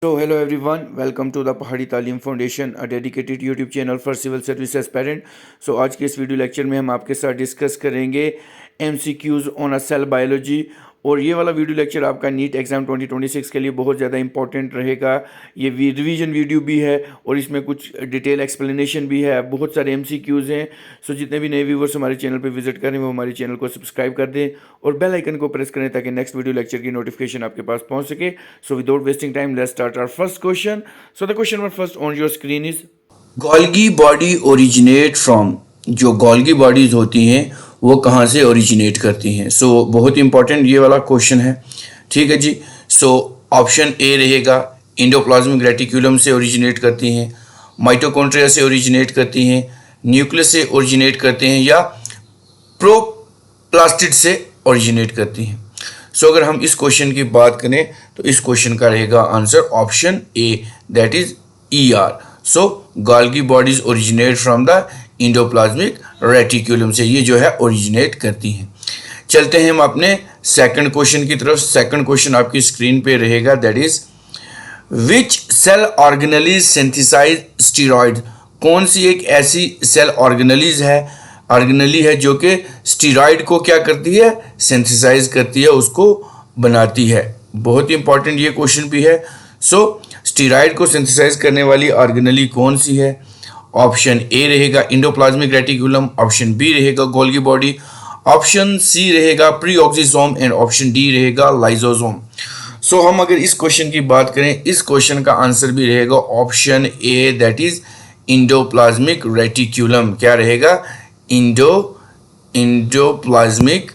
So hello everyone, welcome to the पहाड़ी तालीम foundation, a dedicated YouTube channel for civil service aspirant. So आज के इस video lecture में हम आपके साथ डिस्कस करेंगे MCQs on a cell biology. और ये वाला वीडियो लेक्चर आपका नीट एग्ज़ाम 2026 के लिए बहुत ज़्यादा इंपॉर्टेंट रहेगा। ये रिवीजन वीडियो भी है और इसमें कुछ डिटेल एक्सप्लेनेशन भी है, बहुत सारे MCQs हैं। सो जितने भी नए व्यूवर्स हमारे चैनल पर विजिट करें वो हमारे चैनल को सब्सक्राइब कर दें और बेल आइकन को प्रेस करें ताकि नेक्स्ट वीडियो लेक्चर की नोटिफिकेशन आपके पास पहुंच सके। So without wasting time let's start our first question. So the question number first on your screen is Golgi body originate from. जो गोल्गी बॉडीज होती हैं वो कहाँ से ओरिजिनेट करती हैं? सो बहुत इंपॉर्टेंट ये वाला क्वेश्चन है, ठीक है जी। सो ऑप्शन ए रहेगा एंडोप्लाज्मिक रेटिकुलम से ओरिजिनेट करती हैं, माइटोकॉन्ड्रिया से ओरिजिनेट करती हैं, न्यूक्लियस से ओरिजिनेट करते हैं या प्रोप्लास्टिड से ओरिजिनेट करती हैं। सो अगर हम इस क्वेश्चन की बात करें तो इस क्वेश्चन का रहेगा answer option A, that is ER। So Golgi bodies originate from the endoplasmic reticulum से ये जो है ओरिजिनेट करती हैं। चलते हैं हम अपने सेकंड क्वेश्चन की तरफ। सेकंड क्वेश्चन आपकी स्क्रीन पे रहेगा, that is which cell organelles synthesise steroid. कौन सी एक ऐसी सेल ऑर्गेनेली है जो कि स्टीरॉइड को क्या करती है? सिंथेसाइज करती है, उसको बनाती है। बहुत इंपॉर्टेंट ये क्वेश्चन भी है। सो स्टीरॉइड को सिंथेसाइज करने वाली ऑर्गेनेली कौन सी है? ऑप्शन ए रहेगा एंडोप्लाज्मिक रेटिकुलम, ऑप्शन बी रहेगा गोल्गी बॉडी, ऑप्शन सी रहेगा प्रीऑक्सिसोम एंड ऑप्शन डी रहेगा लाइसोसोम। सो हम अगर इस क्वेश्चन की बात करें, इस क्वेश्चन का आंसर भी रहेगा option A, that is endoplasmic reticulum. क्या रहेगा? एंडोप्लाज्मिक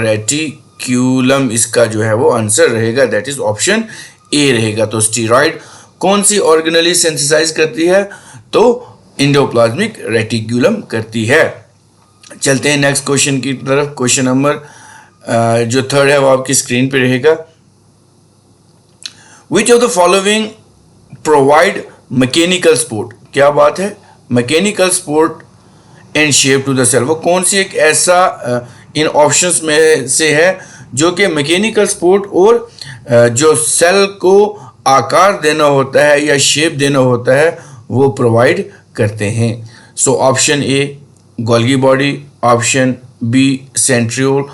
रेटिकुलम इसका जो है वो आंसर रहेगा, दैट इज ऑप्शन ए रहेगा। तो स्टीरॉइड कौन सी ऑर्गेनेली सिंथेसाइज करती है? तो एंडोप्लाज्मिक रेटिकुलम करती है। चलते हैं नेक्स्ट क्वेश्चन की तरफ। क्वेश्चन नंबर जो थर्ड है वो आपकी स्क्रीन पे रहेगा। Which of the following provide mechanical support. क्या बात है? Mechanical support and shape to the cell. वो कौन सी एक ऐसा इन ऑप्शंस में से है जो कि मैकेनिकल सपोर्ट और जो सेल को आकार देना होता है या शेप देना होता है वो प्रोवाइड करते हैं? So option A Golgi body, option B centriole,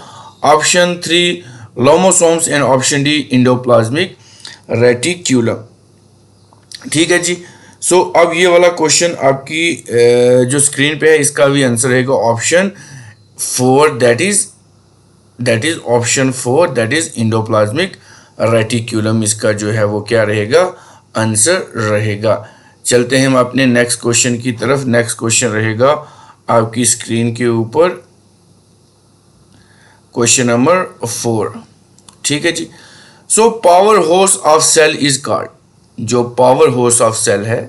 option 3 lomasomes and option D endoplasmic reticulum. ठीक है जी। सो अब ये वाला क्वेश्चन आपकी जो स्क्रीन पे है इसका भी आंसर रहेगा option 4, that is option 4, that is endoplasmic reticulum. इसका जो है वो क्या रहेगा? आंसर रहेगा। चलते हैं हम अपने नेक्स्ट क्वेश्चन की तरफ। नेक्स्ट क्वेश्चन रहेगा आपकी स्क्रीन के ऊपर, क्वेश्चन नंबर 4। ठीक है जी। So power horse of cell is called. जो पावर होर्स ऑफ सेल है,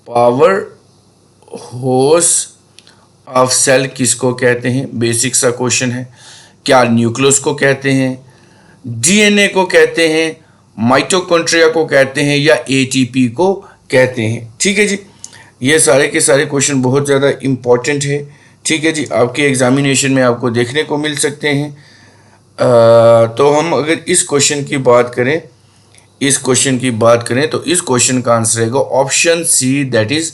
पावर होर्स ऑफ सेल किसको कहते हैं? बेसिक सा क्वेश्चन है। क्या न्यूक्लियस को कहते हैं, DNA को कहते हैं, माइटोकॉन्ड्रिया को कहते हैं या ATP को कहते हैं? ठीक है जी। ये सारे के सारे क्वेश्चन बहुत ज़्यादा इम्पॉर्टेंट है। ठीक है जी, आपके एग्जामिनेशन में आपको देखने को मिल सकते हैं। तो हम अगर इस क्वेश्चन की बात करें, तो इस क्वेश्चन का आंसर रहेगा option C, that is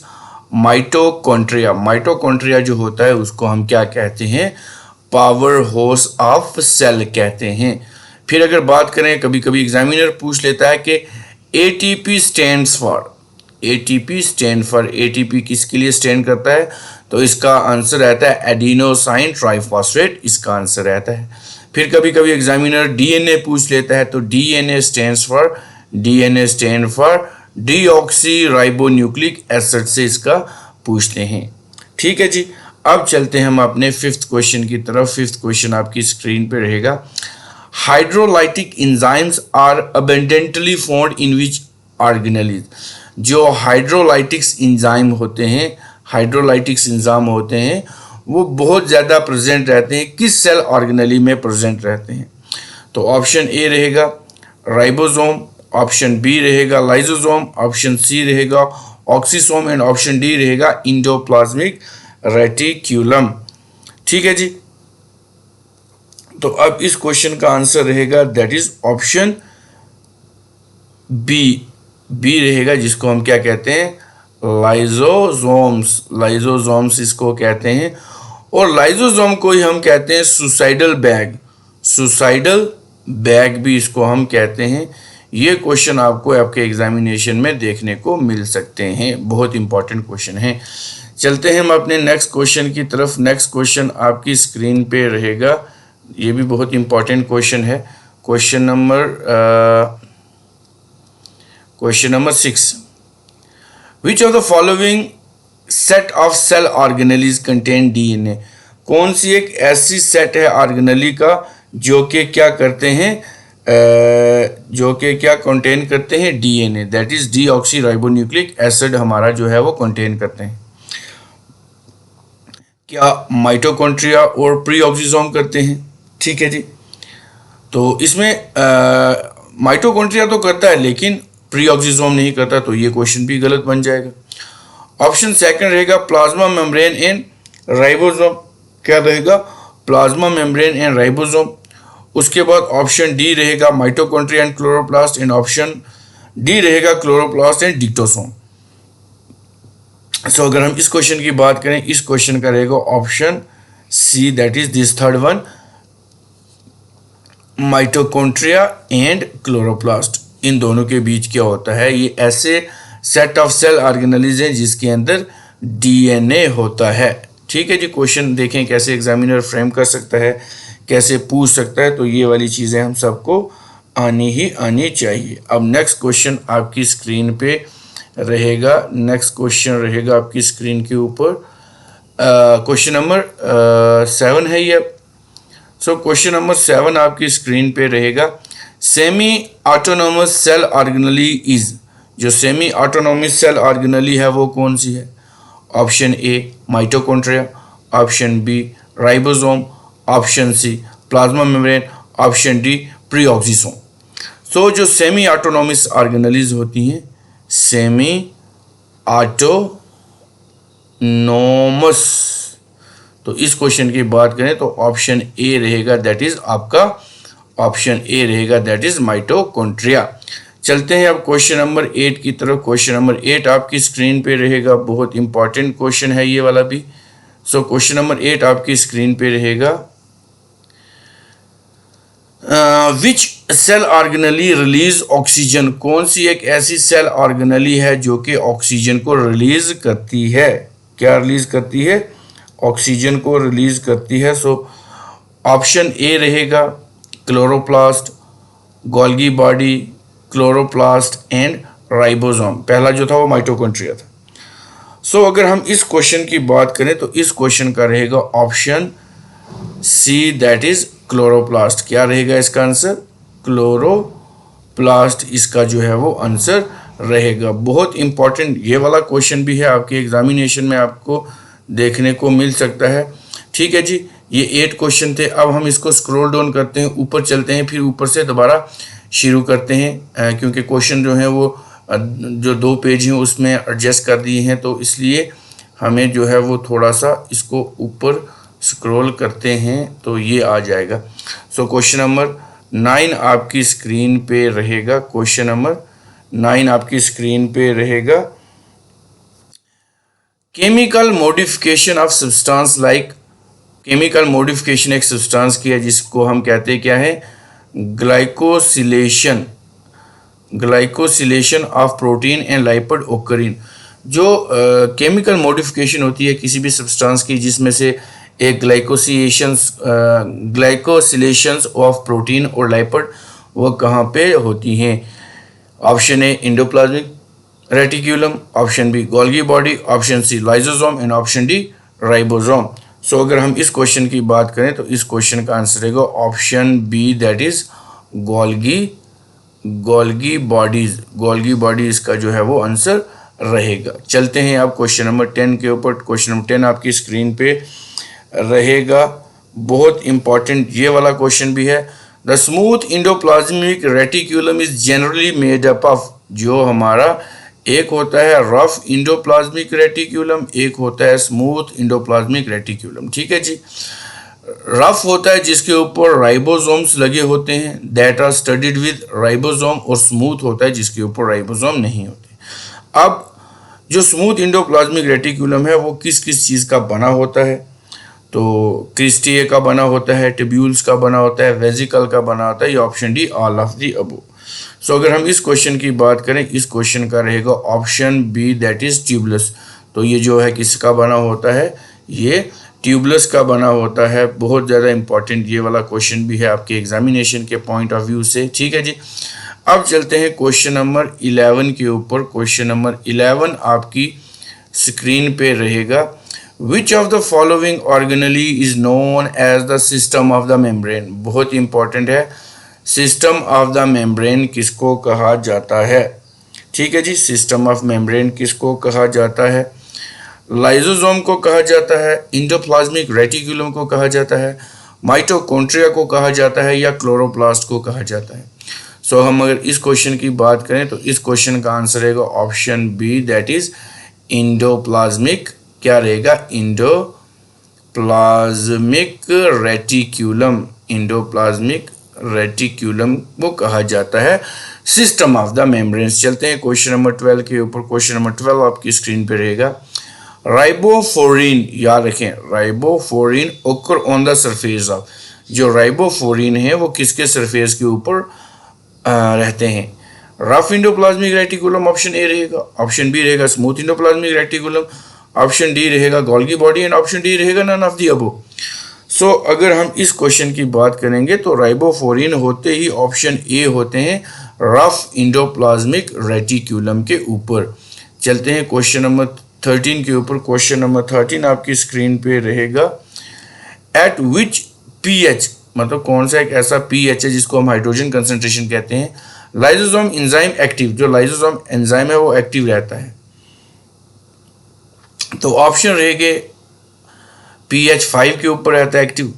mitochondria. Mitochondria जो होता है उसको हम क्या कहते हैं? पावर होर्स ऑफ सेल कहते हैं। फिर अगर बात करें, कभी कभी एग्जामिनर पूछ लेता है कि ATP स्टैंड्स फॉर, ATP किसके लिए स्टैंड करता है? तो इसका आंसर रहता है एडिनोसाइन ट्राइफॉस्फेट, इसका आंसर रहता है। फिर कभी कभी एग्जामिनर DNA पूछ लेता है तो DNA stand for deoxy ribonucleic acid से इसका पूछते हैं। ठीक है जी। अब चलते हैं हम अपने फिफ्थ क्वेश्चन की तरफ। फिफ्थ क्वेश्चन आपकी स्क्रीन पे रहेगा। Hydrolytic enzymes are abundantly found in which organelles. जो हाइड्रोलाइटिक्स एंजाइम होते हैं वो बहुत ज़्यादा प्रेजेंट रहते हैं, किस सेल ऑर्गेनेली में प्रेजेंट रहते हैं? तो ऑप्शन ए रहेगा राइबोसोम, ऑप्शन बी रहेगा लाइसोसोम, ऑप्शन सी रहेगा ऑक्सीसोम एंड ऑप्शन डी रहेगा एंडोप्लाज्मिक रेटिकुलम। ठीक है जी। तो अब इस क्वेश्चन का आंसर रहेगा दैट इज ऑप्शन बी रहेगा, जिसको हम क्या कहते हैं, लाइजोसोम्स। लाइजोसोम्स इसको कहते हैं, और लाइजोसोम को ही हम कहते हैं सुसाइडल बैग। सुसाइडल बैग भी इसको हम कहते हैं। ये क्वेश्चन आपको आपके एग्जामिनेशन में देखने को मिल सकते हैं, बहुत इंपॉर्टेंट क्वेश्चन है। चलते हैं हम अपने नेक्स्ट क्वेश्चन की तरफ। नेक्स्ट क्वेश्चन आपकी स्क्रीन पे रहेगा, ये भी बहुत इंपॉर्टेंट क्वेश्चन है। Question number 6, which of the following set of cell organelles contain DNA. कौन सी एक ऐसी सेट है ऑर्गेनेली का जो कि क्या करते हैं, जो कि क्या कंटेन करते हैं, DNA, that is deoxy ribonucleic acid हमारा जो है वो कंटेन करते हैं। क्या माइटोकॉन्ड्रिया और प्रीऑक्सीसोम करते हैं, ठीक है जी। तो इसमें माइटोकॉन्ड्रिया तो करता है लेकिन प्रीऑक्सीसोम नहीं करता, तो ये क्वेश्चन भी गलत बन जाएगा। ऑप्शन सेकंड रहेगा प्लाज्मा मेम्ब्रेन एंड राइबोसोम। क्या रहेगा, प्लाज्मा मेम्ब्रेन एंड राइबोसोम। उसके बाद ऑप्शन डी रहेगा mitochondria and chloroplast, and option D रहेगा क्लोरोप्लास्ट एंड डिक्टोसोम। सो अगर हम इस क्वेश्चन की बात करें, इस क्वेश्चन का रहेगा option C, that is this third one, mitochondria and chloroplast. इन दोनों के बीच क्या होता है, ये ऐसे सेट ऑफ सेल ऑर्गेनेलीज हैं जिसके अंदर डीएनए होता है, ठीक है जी। क्वेश्चन देखें कैसे एग्जामिनर फ्रेम कर सकता है, कैसे पूछ सकता है, तो ये वाली चीज़ें हम सबको आनी चाहिए। अब नेक्स्ट क्वेश्चन आपकी स्क्रीन पे रहेगा, नेक्स्ट क्वेश्चन रहेगा आपकी स्क्रीन के ऊपर, क्वेश्चन नंबर 7 है ये। सो क्वेश्चन नंबर 7 आपकी स्क्रीन पे रहेगा, semi autonomous cell organelle is. जो सेमी ऑटोनोमस सेल ऑर्गेनेली है वो कौन सी है, option A mitochondria, option B ribosome, option C plasma membrane, option D peroxisome. So जो सेमी ऑटोनोमस ऑर्गेनेलीज होती हैं, सेमी ऑटोनोमस, तो इस क्वेश्चन की बात करें तो ऑप्शन ए रहेगा, दैट इज आपका ऑप्शन ए रहेगा, दैट इज माइटोकॉन्ड्रिया। चलते हैं अब क्वेश्चन नंबर 8 की तरफ। क्वेश्चन नंबर 8 आपकी स्क्रीन पे रहेगा, बहुत इंपॉर्टेंट क्वेश्चन है ये वाला भी। सो क्वेश्चन नंबर 8 आपकी स्क्रीन पे रहेगा, विच सेल ऑर्गेनेली रिलीज ऑक्सीजन। कौन सी एक ऐसी सेल ऑर्गेनेली है जो कि ऑक्सीजन को रिलीज करती है, क्या रिलीज करती है, ऑक्सीजन को रिलीज करती है। सो ऑप्शन ए रहेगा chloroplast, Golgi body, chloroplast and ribosome. पहला जो था वो माइटोकॉन्ड्रिया था। सो अगर हम इस क्वेश्चन की बात करें तो इस क्वेश्चन का रहेगा option C, that is chloroplast. क्या रहेगा इसका आंसर, क्लोरोप्लास्ट इसका जो है वो आंसर रहेगा। बहुत इंपॉर्टेंट ये वाला क्वेश्चन भी है, आपके एग्जामिनेशन में आपको देखने को मिल सकता है, ठीक है जी। ये 8 क्वेश्चन थे। अब हम इसको स्क्रॉल डाउन करते हैं, ऊपर चलते हैं, फिर ऊपर से दोबारा शुरू करते हैं, क्योंकि क्वेश्चन जो है वो जो 2 पेज हैं उसमें एडजस्ट कर दिए हैं, तो इसलिए हमें जो है वो थोड़ा सा इसको ऊपर स्क्रॉल करते हैं तो ये आ जाएगा। सो क्वेश्चन नंबर 9 आपकी स्क्रीन पे रहेगा, क्वेश्चन नंबर 9 आपकी स्क्रीन पे रहेगा, chemical modification of substance like. Chemical modification एक सब्सटेंस की है जिसको हम कहते हैं क्या है, glycosylation, glycosylation of protein and lipid occurring. जो केमिकल मॉडिफिकेशन होती है किसी भी सब्सटेंस की जिसमें से एक ग्लाइकोसिलेशंस ऑफ प्रोटीन और लाइपिड, वो कहाँ पे होती हैं। Option A endoplasmic reticulum, option B Golgi body, option C lysosome and option D ribosome. So अगर हम इस क्वेश्चन की बात करें तो इस क्वेश्चन का आंसर रहेगा option B, that is Golgi bodies. Golgi bodies का जो है वो आंसर रहेगा। चलते हैं अब क्वेश्चन नंबर 10 के ऊपर। क्वेश्चन नंबर 10 आपकी स्क्रीन पे रहेगा, बहुत इंपॉर्टेंट ये वाला क्वेश्चन भी है। The smooth endoplasmic reticulum is generally made up of. जो हमारा एक होता है रफ इंडोप्लाज्मिक रेटिक्यूलम, एक होता है स्मूथ इंडोप्लाज्मिक रेटिक्यूलम, ठीक है जी। रफ होता है जिसके ऊपर राइबोसोम्स लगे होते हैं, that are studied with ribosome, और स्मूथ होता है जिसके ऊपर राइबोसोम नहीं होते। अब जो स्मूथ इंडोप्लाज्मिक रेटिकुलम है वो किस किस चीज़ का बना होता है, तो क्रिस्टिए का बना होता है, ट्यूब्यूल्स का बना होता है, वेजिकल का बना होता है, ये option D all of the above. So अगर हम इस क्वेश्चन की बात करें, इस क्वेश्चन का रहेगा option B that is tubules. तो ये जो है किसका बना होता है, ये ट्यूबुलस का बना होता है। बहुत ज़्यादा इंपॉर्टेंट ये वाला क्वेश्चन भी है आपके एग्जामिनेशन के पॉइंट ऑफ व्यू से, ठीक है जी। अब चलते हैं क्वेश्चन नंबर 11 के ऊपर। क्वेश्चन नंबर 11 आपकी स्क्रीन पे रहेगा। Which of the following organelle is known as the system of the membrane. बहुत इंपॉर्टेंट है, सिस्टम ऑफ द मेम्ब्रेन किसको कहा जाता है, ठीक है जी। सिस्टम ऑफ मेम्ब्रेन किसको कहा जाता है, लाइजोसोम को कहा जाता है, इंडोप्लाज्मिक रेटिकुलम को कहा जाता है, माइटोकॉन्ड्रिया को कहा जाता है, या क्लोरोप्लास्ट को कहा जाता है। सो हम अगर इस क्वेश्चन की बात करें तो इस क्वेश्चन का आंसर रहेगा option B that is endoplasmic, क्या रहेगा, इंडोप्लाज्मिक रेटिक्यूलम। इंडोप्लाज्मिक रेटिक्यूलम को कहा जाता है सिस्टम ऑफ द मेम्ब्रेन्स। चलते हैं क्वेश्चन नंबर 12 के ऊपर। क्वेश्चन नंबर 12 आपकी स्क्रीन पे रहेगा। राइबोफ्लोरिन, याद रखें, राइबोफ्लोरिन ओकर ऑन द सरफेस ऑफ, जो राइबोफ्लोरिन है वो किसके सरफेस के ऊपर रहते हैं, rough endoplasmic reticulum option A रहेगा, ऑप्शन बी रहेगा smooth endoplasmic reticulum, option D रहेगा Golgi body, and option D रहेगा none of the above. So अगर हम इस क्वेश्चन की बात करेंगे तो राइबोफ्लोरिन होते ही ऑप्शन ए होते हैं रफ इंडोप्लाज्मिक रेटिकुलम के ऊपर। चलते हैं क्वेश्चन नंबर 13 के ऊपर। क्वेश्चन नंबर 13 आपकी स्क्रीन पे रहेगा। एट विच पीएच, मतलब कौन सा एक ऐसा पीएच है जिसको हम हाइड्रोजन कंसंट्रेशन कहते हैं, लाइसोसोम एंजाइम एक्टिव, जो लाइसोसोम एंजाइम है वो एक्टिव रहता है। तो ऑप्शन रहेंगे pH 5 के ऊपर रहता है एक्टिव,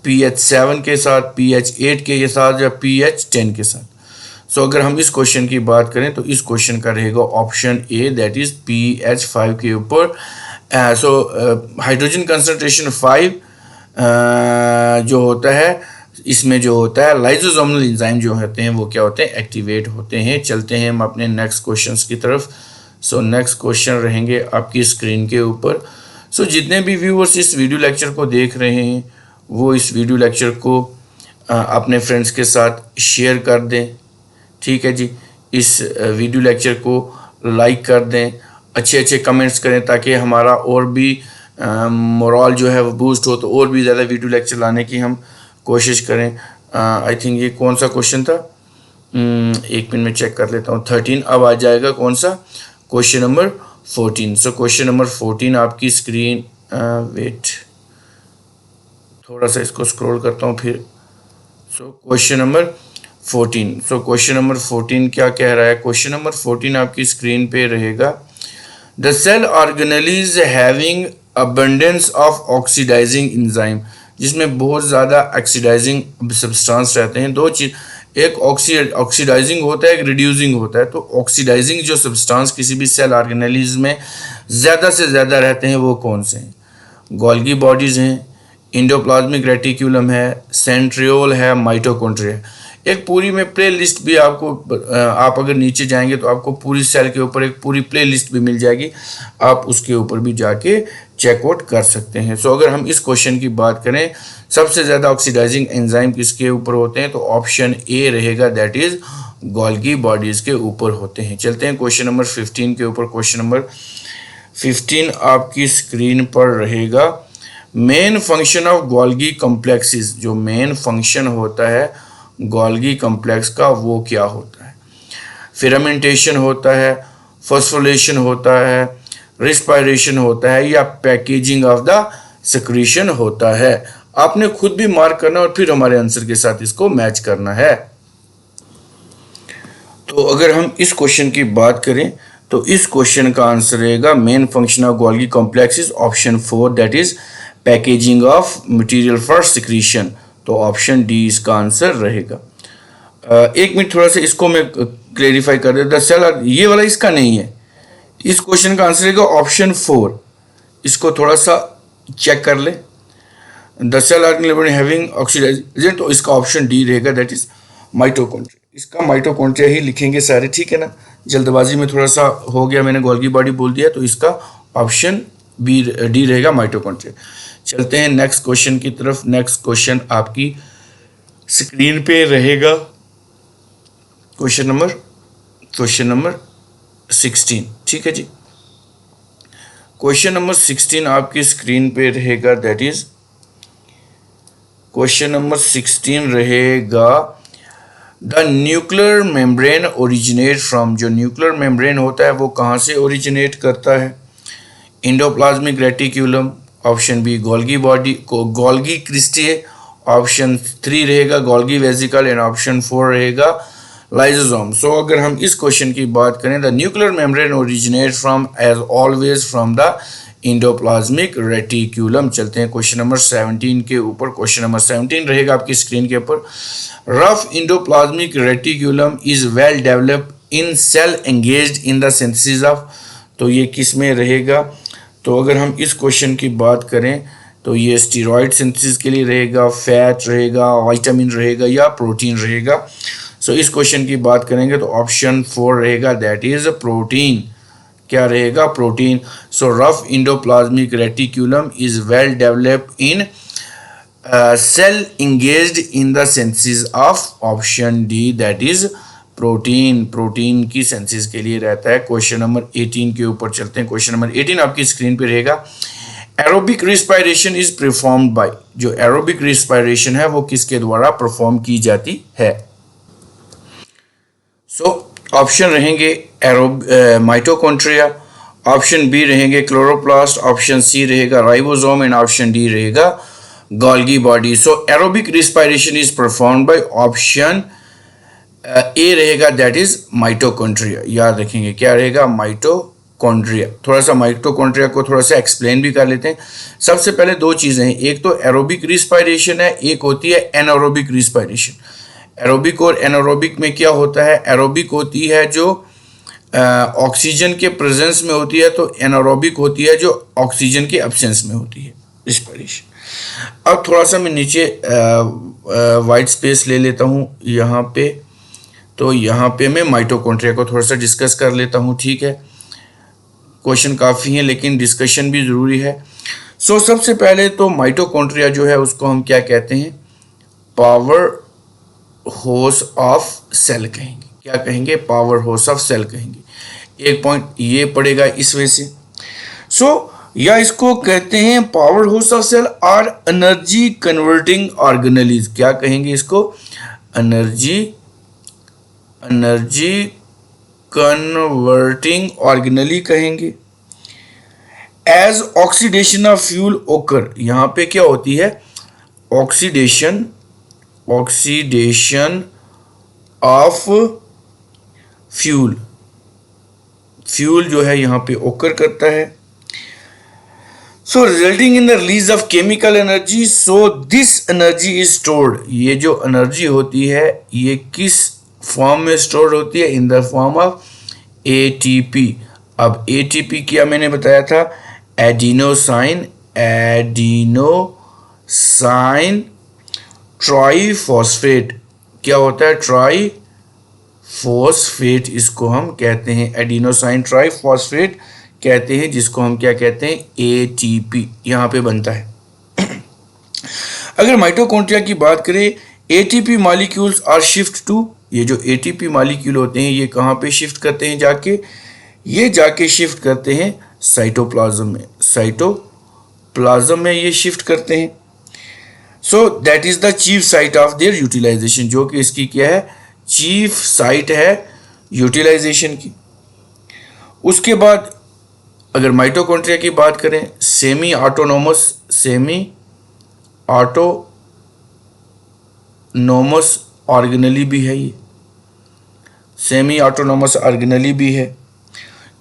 pH 7 के साथ, pH 8 के साथ, या pH 10 के साथ। सो अगर हम इस क्वेश्चन की बात करें तो इस क्वेश्चन का रहेगा option A that is pH 5 के ऊपर। सो हाइड्रोजन कंसंट्रेशन 5 जो होता है, इसमें जो होता है लाइसोसोमल एंजाइम जो होते हैं वो क्या होते हैं, एक्टिवेट होते हैं। चलते हैं हम अपने नेक्स्ट क्वेश्चंस की तरफ। सो नेक्स्ट क्वेश्चन रहेंगे आपकी स्क्रीन के ऊपर। सो जितने भी व्यूअर्स इस वीडियो लेक्चर को देख रहे हैं वो इस वीडियो लेक्चर को अपने फ्रेंड्स के साथ शेयर कर दें, ठीक है जी। इस वीडियो लेक्चर को लाइक कर दें, अच्छे अच्छे कमेंट्स करें ताकि हमारा और भी मोरल जो है वो बूस्ट हो, तो और भी ज़्यादा वीडियो लेक्चर लाने की हम कोशिश करें। आई थिंक ये कौन सा क्वेश्चन था, एक मिनट में चेक कर लेता हूँ। 13 अब आ जाएगा कौन सा, question number 14। So question number 14 आपकी स्क्रीन, वेट थोड़ा सा इसको स्क्रॉल करता हूँ फिर। So question number 14। So question number 14 क्या कह रहा है, क्वेश्चन नंबर 14 आपकी स्क्रीन पे रहेगा। The cell organelles having abundance of oxidising enzyme, जिसमें बहुत ज़्यादा ऑक्सीडाइजिंग सब्सटेंस रहते हैं। दो चीज़, एक ऑक्सीडाइजिंग होता है, एक रिड्यूसिंग होता है। तो ऑक्सीडाइजिंग जो सब्सटेंस किसी भी सेल ऑर्गेनेलीज में ज़्यादा से ज़्यादा रहते हैं वो कौन से हैं, गोल्गी बॉडीज़ हैं, इंडोप्लाज्मिक रेटिकुलम है, सेंट्रियोल है, माइटोकॉन्ड्रिया है। एक पूरी में प्ले लिस्ट भी आपको, आप अगर नीचे जाएंगे तो आपको पूरी सेल के ऊपर एक पूरी प्ले लिस्ट भी मिल जाएगी, आप उसके ऊपर भी जाके चेकआउट कर सकते हैं। सो अगर हम इस क्वेश्चन की बात करें सबसे ज़्यादा ऑक्सीडाइजिंग एंजाइम किसके ऊपर होते हैं, तो ऑप्शन ए रहेगा दैट इज गोल्गी बॉडीज़ के ऊपर होते हैं। चलते हैं क्वेश्चन नंबर 15 के ऊपर। क्वेश्चन नंबर 15 आपकी स्क्रीन पर रहेगा। Main function of Golgi complexes, जो मेन फंक्शन होता है गोल्गी कॉम्प्लेक्स का वो क्या होता है, फिरामेंटेशन होता है, फॉस्फोरिलेशन होता है, रेस्पिरेशन होता है, या पैकेजिंग ऑफ द सिक्रीशन होता है। आपने खुद भी मार्क करना और फिर हमारे आंसर के साथ इसको मैच करना है। तो अगर हम इस क्वेश्चन की बात करें तो इस क्वेश्चन का आंसर रहेगा main function of Golgi complexes option 4 that is packaging of material for secretion. तो ऑप्शन डी इसका आंसर रहेगा। एक मिनट थोड़ा सा इसको मैं क्लेरिफाई कर देता। सेल, ये वाला इसका नहीं है, इस क्वेश्चन का आंसर रहेगा ऑप्शन 4। इसको थोड़ा सा चेक कर ले। The cell organelle having oxidisation, तो इसका ऑप्शन डी रहेगा, दैट इज माइटोकॉन्ड्रिया। इसका माइटोकॉन्ड्रिया ही लिखेंगे सारे, ठीक है ना, जल्दबाजी में थोड़ा सा हो गया, मैंने गोल्गी बॉडी बोल दिया, तो इसका ऑप्शन बी डी रहेगा, माइटोकॉन्ड्रिया। चलते हैं नेक्स्ट क्वेश्चन की तरफ। नेक्स्ट क्वेश्चन आपकी स्क्रीन पे रहेगा, क्वेश्चन नंबर 16, ठीक है जी। क्वेश्चन नंबर 16 आपकी स्क्रीन पे रहेगा, दैट इज क्वेश्चन नंबर 16 रहेगा, the nuclear membrane originate from, जो न्यूक्लियर मेम्ब्रेन होता है वो कहाँ से ओरिजिनेट करता है? Endoplasmic reticulum, option B Golgi body को गोल्गी क्रिस्टी है, ऑप्शन 3 रहेगा गोल्गी वेसिकल, एंड ऑप्शन 4 रहेगा लाइसोसोम। सो अगर हम इस क्वेश्चन की बात करें, the nuclear membrane originate from as always from the endoplasmic reticulum. चलते हैं क्वेश्चन नंबर 17 के ऊपर। क्वेश्चन नंबर 17 रहेगा आपकी स्क्रीन के ऊपर, rough endoplasmic reticulum is well developed in cell engaged in the synthesis of, तो ये किस में रहेगा? तो अगर हम इस क्वेश्चन की बात करें तो ये स्टीरॉयड सिंथेसिस के लिए रहेगा, फैट रहेगा, विटामिन रहेगा या प्रोटीन रहेगा। सो इस क्वेश्चन की बात करेंगे तो ऑप्शन 4 रहेगा, दैट इज प्रोटीन। क्या रहेगा? Protein. So rough endoplasmic reticulum is well developed in cell engaged in the synthesis of, option D that is protein. Protein की सिंथेसिस के लिए रहता है। क्वेश्चन नंबर 18 के ऊपर चलते हैं। क्वेश्चन नंबर 18 आपकी स्क्रीन पे रहेगा, aerobic respiration is performed by, जो एरोबिक रिस्पायरेशन है वो किसके द्वारा परफॉर्म की जाती है? सो ऑप्शन रहेंगे माइटोकॉन्ड्रिया, ऑप्शन बी रहेंगे क्लोरोप्लास्ट, ऑप्शन सी रहेगा राइबोसोम, एंड ऑप्शन डी रहेगा Golgi body. So aerobic respiration is performed by option A रहेगा, दैट इज माइटोकॉन्ड्रिया। याद रखेंगे क्या रहेगा? माइटोकॉन्ड्रिया। थोड़ा सा माइटोकॉन्ड्रिया को थोड़ा सा एक्सप्लेन भी कर लेते हैं। सबसे पहले दो चीजें हैं, एक तो एरोबिक रिस्पायरेशन है, एक होती है एनारोबिक रिस्पायरेशन। एरोबिक और एनारोबिक में क्या होता है? एरोबिक होती है जो ऑक्सीजन के प्रेजेंस में होती है, तो एनारोबिक होती है जो ऑक्सीजन के एब्सेंस में होती है रिस्पायरेशन। अब थोड़ा सा मैं नीचे वाइट स्पेस ले लेता हूँ यहाँ पे, तो यहाँ पे मैं माइटोकॉन्ड्रिया को थोड़ा सा डिस्कस कर लेता हूँ, ठीक है। क्वेश्चन काफ़ी हैं लेकिन डिस्कशन भी ज़रूरी है। सो सबसे पहले तो माइटोकॉन्ड्रिया जो है उसको हम क्या कहते हैं? पावर हाउस ऑफ सेल कहेंगे। क्या कहेंगे? पावर हाउस ऑफ सेल कहेंगे। एक पॉइंट ये पड़ेगा इस वजह से। सो या इसको कहते हैं पावर हाउस ऑफ सेल और एनर्जी कन्वर्टिंग ऑर्गेनेलीज। क्या कहेंगे इसको? एनर्जी कन्वर्टिंग ऑर्गेनेली कहेंगे। एज ऑक्सीडेशन ऑफ फ्यूल ओकर, यहाँ पे क्या होती है? ऑक्सीडेशन ऑफ फ्यूल जो है यहाँ पे ओकर करता है। So resulting in the release of chemical energy, so this energy is stored. ये जो एनर्जी होती है ये किस फॉर्म में स्टोर होती है? In the form of ATP. अब एटीपी क्या मैंने बताया था? Adenosine triphosphate. क्या होता है? ट्राइफॉस्फेट इसको हम कहते हैं, एडिनोसाइन ट्राइफॉस्फेट कहते हैं, जिसको हम क्या कहते हैं? एटीपी यहाँ पे बनता है। अगर माइटोकॉन्ड्रिया की बात करें, ATP molecules are shift to, ये जो एटीपी मॉलिक्यूल होते हैं ये कहाँ पे शिफ्ट करते हैं? ये जाके शिफ्ट करते हैं साइटोप्लाज्म में। साइटोप्लाज्म में ये शिफ्ट करते हैं। So that is the chief site of their utilisation, जो कि इसकी क्या है? चीफ साइट है यूटिलाइजेशन की। उसके बाद अगर माइटोकॉन्ड्रिया की बात करें, सेमी ऑटोनोमस ऑर्गेनेली भी है, ये सेमी ऑटोनोमस ऑर्गेनेली भी है।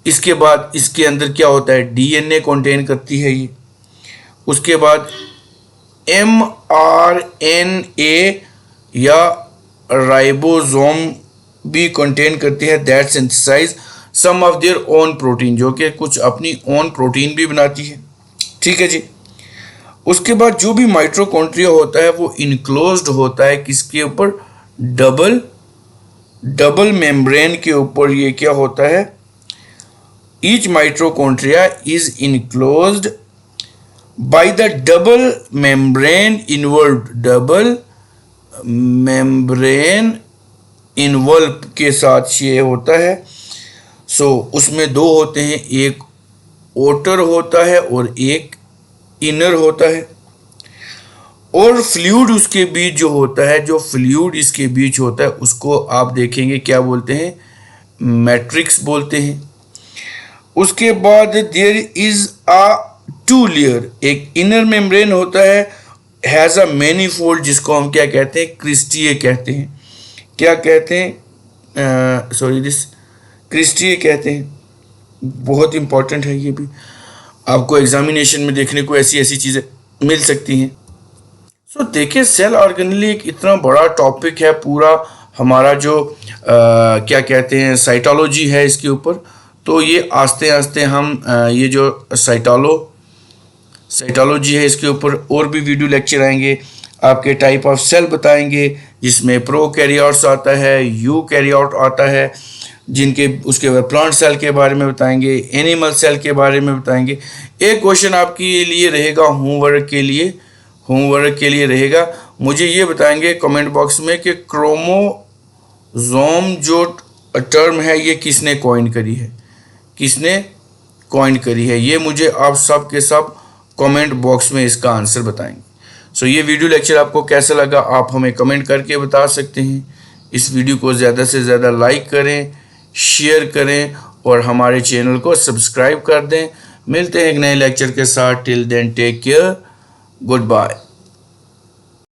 इसके बाद इसके अंदर क्या होता है? डीएनए कंटेन करती है ये। उसके बाद mRNA या राइबोसोम भी कंटेन करती है, that synthesise some of their own protein, जो कि कुछ अपनी ओन प्रोटीन भी बनाती है, ठीक है जी। उसके बाद जो भी माइटोकॉन्ड्रिया होता है वो इनक्लोज्ड होता है किसके ऊपर, डबल मेम्ब्रेन के ऊपर। ये क्या होता है, each mitochondria is enclosed by the double membrane involve के साथ ये होता है। उसमें दो होते हैं, एक outer होता है और एक इनर होता है। और फ्लूइड उसके बीच जो होता है, जो फ्लूइड इसके बीच होता है उसको आप देखेंगे क्या बोलते हैं, मैट्रिक्स बोलते हैं। उसके बाद there is a two layer, एक इनर मेम्ब्रेन होता है, हैज अ मैनीफोल्ड, जिसको हम क्या कहते हैं, क्रिस्टीय कहते हैं। क्या कहते हैं, क्रिस्टीय कहते हैं। बहुत इंपॉर्टेंट है, ये भी आपको एग्जामिनेशन में देखने को ऐसी चीज़ें मिल सकती हैं। देखिए, सेल ऑर्गेनेली एक इतना बड़ा टॉपिक है, पूरा हमारा जो क्या कहते हैं साइटोलॉजी है इसके ऊपर। तो ये आस्ते आस्ते हम ये जो साइटोलॉजी है इसके ऊपर और भी वीडियो लेक्चर आएंगे। आपके टाइप ऑफ सेल बताएंगे, जिसमें प्रोकैरियोट्स आता है, यूकैरियोट आता है, जिनके उसके बाद प्लांट सेल के बारे में बताएंगे, एनिमल सेल के बारे में बताएंगे। एक क्वेश्चन आपके लिए रहेगा होमवर्क के लिए रहेगा, मुझे ये बताएंगे कमेंट बॉक्स में कि क्रोमोसोम जो टर्म है ये किसने कॉइन करी है, ये मुझे आप सब के सब कमेंट बॉक्स में इसका आंसर बताएंगे। ये वीडियो लेक्चर आपको कैसा लगा आप हमें कमेंट करके बता सकते हैं। इस वीडियो को ज़्यादा से ज़्यादा लाइक करें, शेयर करें और हमारे चैनल को सब्सक्राइब कर दें। मिलते हैं एक नए लेक्चर के साथ। Till then take care, good bye.